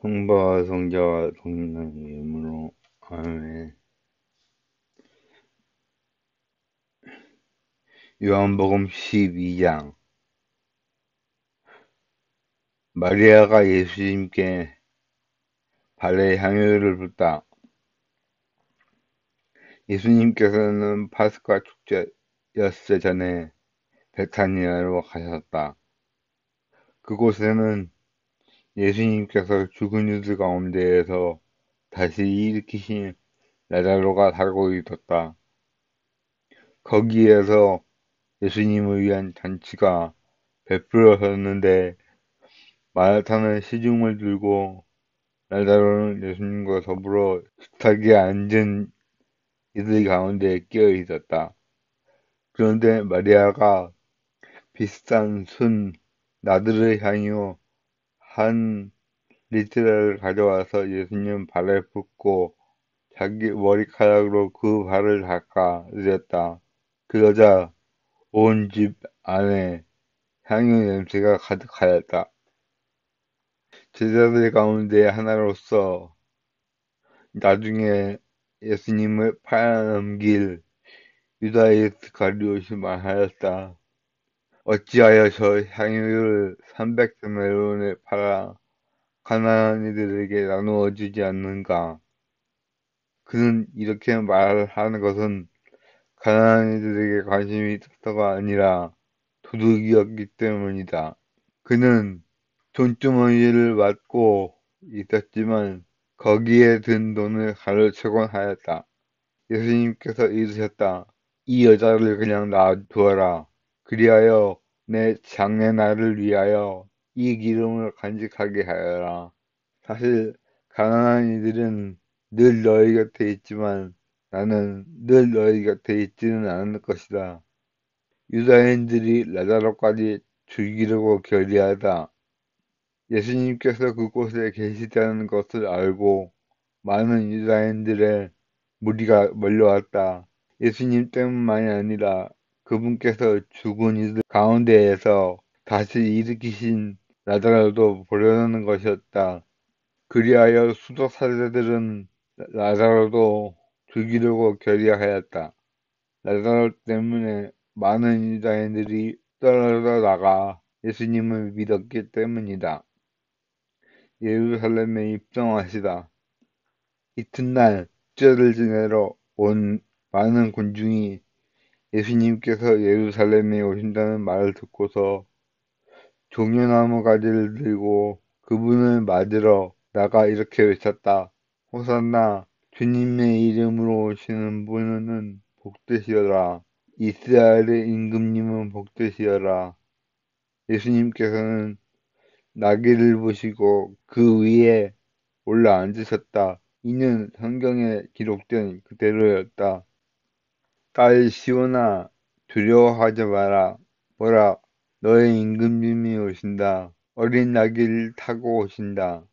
성부와 성자와 성령의 이름으로 아멘. 요한복음 12장. 마리아가 예수님께 발에 향유를 붓다. 예수님께서는 파스카 축제 엿새 전에 베타니아로 가셨다. 그곳에는 예수님께서 죽은 이들 가운데에서 다시 일으키신 라자로가 살고 있었다. 거기에서 예수님을 위한 잔치가 베풀어졌는데 마르타는 시중을 들고 라자로는 예수님과 더불어 식탁에 앉은 이들 가운데 끼어 있었다. 그런데 마리아가 비싼 순 나드르 향유 한 리트를 가져와서 예수님 발에 붓고 자기 머리카락으로 그 발을 닦아 드렸다. 그러자 온 집 안에 향유 냄새가 가득하였다. 제자들 가운데 하나로서 나중에 예수님을 팔아넘길 유다 이스카리ot이 말하였다. 어찌하여 저 향유를 300데나리온에 팔아 가난한 이들에게 나누어 주지 않는가? 그는 이렇게 말하는 것은 가난한 이들에게 관심이 있어서가 아니라 도둑이었기 때문이다. 그는 돈주머니를 맡고 있었지만 거기에 든 돈을 가로채곤 하였다. 예수님께서 이르셨다. 이 여자를 그냥 놔두어라. 그리하여 내 장래날을 위하여 이 기름을 간직하게 하여라. 사실 가난한 이들은 늘 너희 곁에 있지만 나는 늘 너희 곁에 있지는 않을 것이다. 유다인들이 라자로까지 죽이려고 결의하다. 예수님께서 그곳에 계시다는 것을 알고 많은 유다인들의 무리가 몰려왔다. 예수님 때문만이 아니라 그분께서 죽은 이들 가운데에서 다시 일으키신 라자로도 보려는 것이었다. 그리하여 수도사제들은 라자로도 죽이려고 결의하였다. 라자로 때문에 많은 유다인들이 떨어져 나가 예수님을 믿었기 때문이다. 예루살렘에 입성하시다. 이튿날 축제를 지내러 온 많은 군중이 예수님께서 예루살렘에 오신다는 말을 듣고서 종려나무 가지를 들고 그분을 맞으러 나가 이렇게 외쳤다. 호산나, 주님의 이름으로 오시는 분은 복되시어라. 이스라엘의 임금님은 복되시어라. 예수님께서는 나귀를 보시고 그 위에 올라앉으셨다. 이는 성경에 기록된 그대로였다. 딸 시온아, 두려워하지 마라. 보라, 너의 임금님이 오신다. 어린 나귀를 타고 오신다.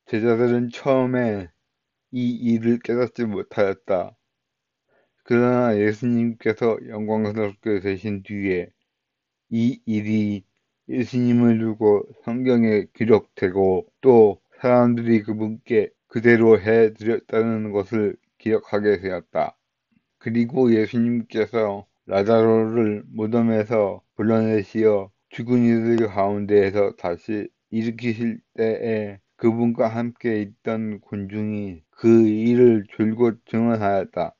제자들은 처음에 이 일을 깨닫지 못하였다. 그러나 예수님께서 영광스럽게 되신 뒤에 이 일이 예수님을 두고 성경에 기록되고 또 사람들이 그분께 그대로 해드렸다는 것을 기억하게 되었다. 그리고 예수님께서 라자로를 무덤에서 불러내시어 죽은 이들 가운데에서 다시 일으키실 때에 그분과 함께 있던 군중이 그 일을 줄곧 증언하였다.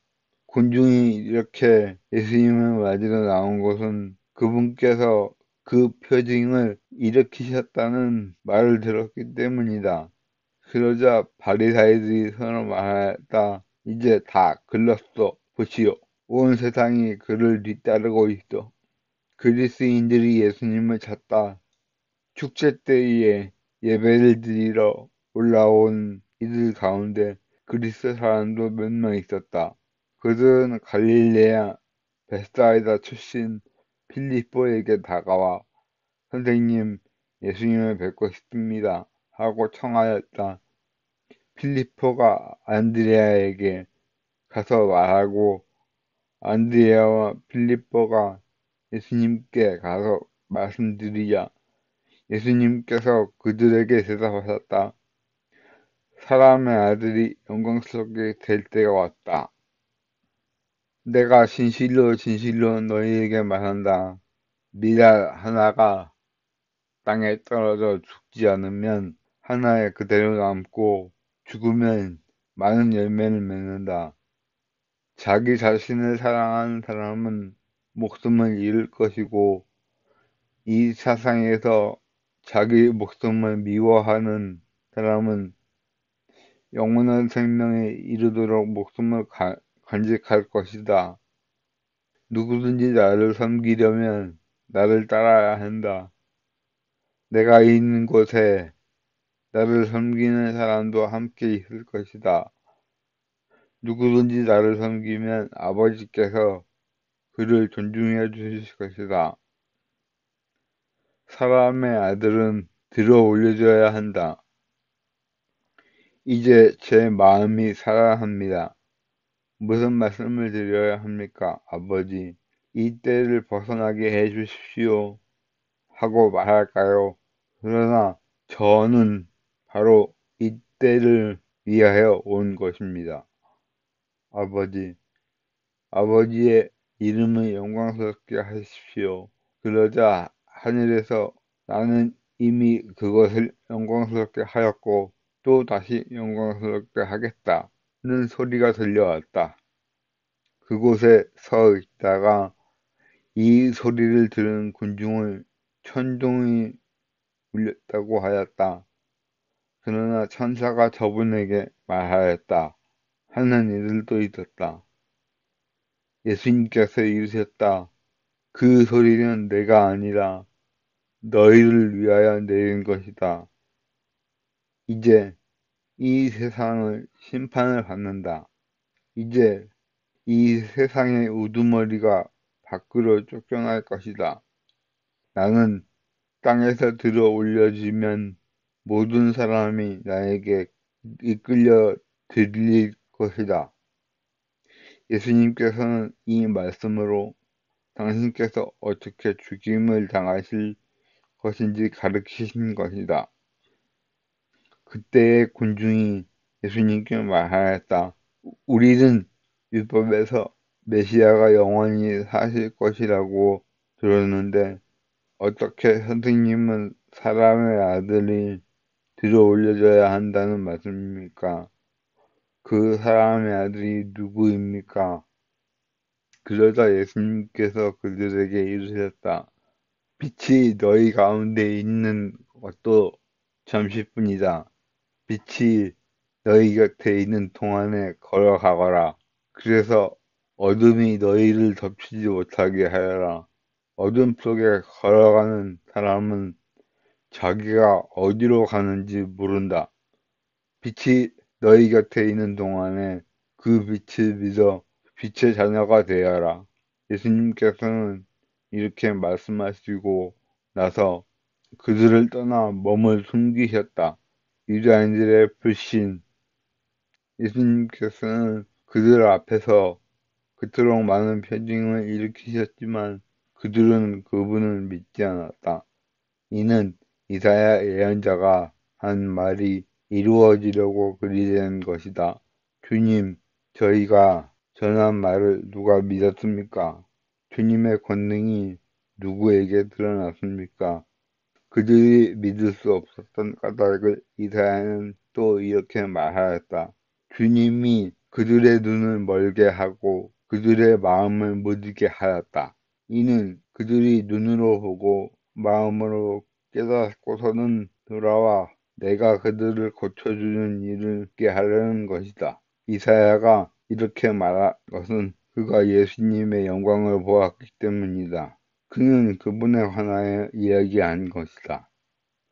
군중이 이렇게 예수님을 맞으러 나온 것은 그분께서 그 표징을 일으키셨다는 말을 들었기 때문이다. 그러자 바리사이들이 서로 말하였다. 이제 다 글렀어. 보시오. 온 세상이 그를 뒤따르고 있어. 그리스인들이 예수님을 찾다. 축제 때에 예배를 드리러 올라온 이들 가운데 그리스 사람도 몇 명 있었다. 그들은 갈릴레아 베사이다 출신 필리포에게 다가와 선생님, 예수님을 뵙고 싶습니다. 하고 청하였다. 필리포가 안드레아에게 가서 말하고 안드레아와 필리포가 예수님께 가서 말씀드리자 예수님께서 그들에게 대답하셨다. 사람의 아들이 영광스럽게 될 때가 왔다. 내가 진실로 진실로 너희에게 말한다. 미랄 하나가 땅에 떨어져 죽지 않으면 하나에 그대로 남고 죽으면 많은 열매를 맺는다. 자기 자신을 사랑하는 사람은 목숨을 잃을 것이고 이 세상에서 자기 목숨을 미워하는 사람은 영원한 생명에 이르도록 목숨을 간직할 것이다. 누구든지 나를 섬기려면 나를 따라야 한다. 내가 있는 곳에 나를 섬기는 사람도 함께 있을 것이다. 누구든지 나를 섬기면 아버지께서 그를 존중해 주실 것이다. 사람의 아들은 들어 올려줘야 한다. 이제 제 마음이 살아납니다. 무슨 말씀을 드려야 합니까, 아버지? 이 때를 벗어나게 해 주십시오. 하고 말할까요? 그러나 저는 바로 이 때를 위하여 온 것입니다. 아버지, 아버지의 이름을 영광스럽게 하십시오. 그러자 하늘에서 나는 이미 그것을 영광스럽게 하였고 또 다시 영광스럽게 하겠다는 소리가 들려왔다. 그곳에 서 있다가 이 소리를 들은 군중을 천둥이 울렸다고 하였다. 그러나 천사가 저분에게 말하였다. 하는 이들도 있었다. 예수님께서 이르셨다. 그 소리는 내가 아니라 너희를 위하여 내린 것이다. 이제 이 세상을 심판을 받는다. 이제 이 세상의 우두머리가 밖으로 쫓겨날 것이다. 나는 땅에서 들어 올려지면 모든 사람이 나에게 이끌려 들릴 것이다. 예수님께서는 이 말씀으로 당신께서 어떻게 죽임을 당하실 것인지 가르치신 것이다. 그때의 군중이 예수님께 말하였다. 우리는 율법에서 메시아가 영원히 사실 것이라고 들었는데 어떻게 선생님은 사람의 아들이 들어 올려져야 한다는 말씀입니까? 그 사람의 아들이 누구입니까? 그러자 예수님께서 그들에게 이르셨다. 빛이 너희 가운데 있는 것도 잠시뿐이다. 빛이 너희 곁에 있는 동안에 걸어가거라. 그래서 어둠이 너희를 덮치지 못하게 하여라. 어둠 속에 걸어가는 사람은 자기가 어디로 가는지 모른다. 빛이 너희 곁에 있는 동안에 그 빛을 믿어 빛의 자녀가 되어라. 예수님께서는 이렇게 말씀하시고 나서 그들을 떠나 몸을 숨기셨다. 유대인들의 불신. 예수님께서는 그들 앞에서 그토록 많은 표징을 일으키셨지만 그들은 그분을 믿지 않았다. 이는 이사야 예언자가 한 말이 이루어지려고 그리 된 것이다. 주님, 저희가 전한 말을 누가 믿었습니까? 주님의 권능이 누구에게 드러났습니까? 그들이 믿을 수 없었던 까닭을 이사야는 또 이렇게 말하였다. 주님이 그들의 눈을 멀게 하고 그들의 마음을 무디게 하였다. 이는 그들이 눈으로 보고 마음으로 깨닫고서는 돌아와 내가 그들을 고쳐주는 일을 있게 하려는 것이다. 이사야가 이렇게 말한 것은 그가 예수님의 영광을 보았기 때문이다. 그는 그분에 관하여 이야기한 것이다.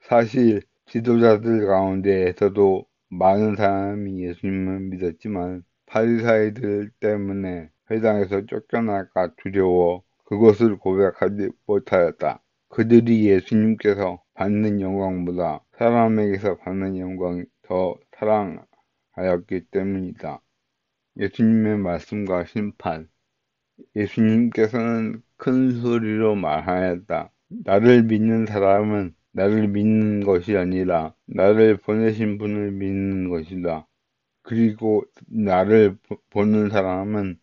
사실 지도자들 가운데에서도 많은 사람이 예수님을 믿었지만 바리사이들 때문에 회당에서 쫓겨날까 두려워 그것을 고백하지 못하였다. 그들이 예수님께서 받는 영광보다 사람에게서 받는 영광이 더 사랑하였기 때문이다. 예수님의 말씀과 심판. 예수님께서는 큰 소리로 말하였다. 나를 믿는 사람은 나를 믿는 것이 아니라 나를 보내신 분을 믿는 것이다. 그리고 나를 보는 사람은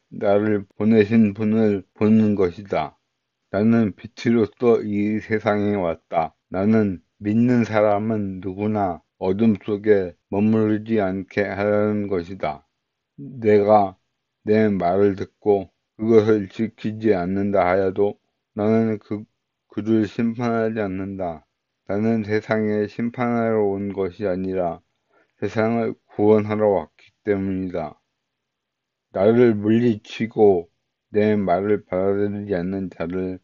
나를 보내신 분을 보는 것이다. 나는 빛으로서 이 세상에 왔다. 나는 믿는 사람은 누구나 어둠 속에 머무르지 않게 하려는 것이다. 내가 내 말을 듣고 그것을 지키지 않는다 하여도 나는 그를 심판하지 않는다. 나는 세상에 심판하러 온 것이 아니라 세상을 구원하러 왔기 때문이다. 나를 물리치고 내 말을 받아들이지 않는 자를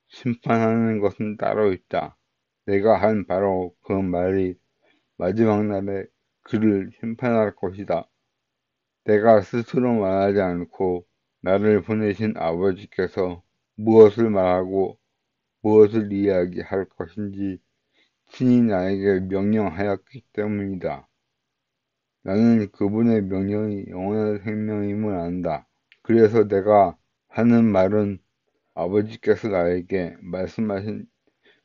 심판하는 것은 따로 있다. 내가 한 바로 그 말이 마지막 날에 그를 심판할 것이다. 내가 스스로 말하지 않고 나를 보내신 아버지께서 무엇을 말하고 무엇을 이야기할 것인지 친히 나에게 명령하였기 때문이다. 나는 그분의 명령이 영원한 생명임을 안다. 그래서 내가 하는 말은 아버지께서 나에게 말씀하신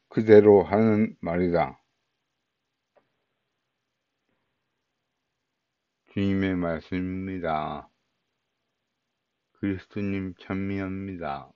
그대로 하는 말이다. 주님의 말씀입니다. 그리스도님 찬미합니다.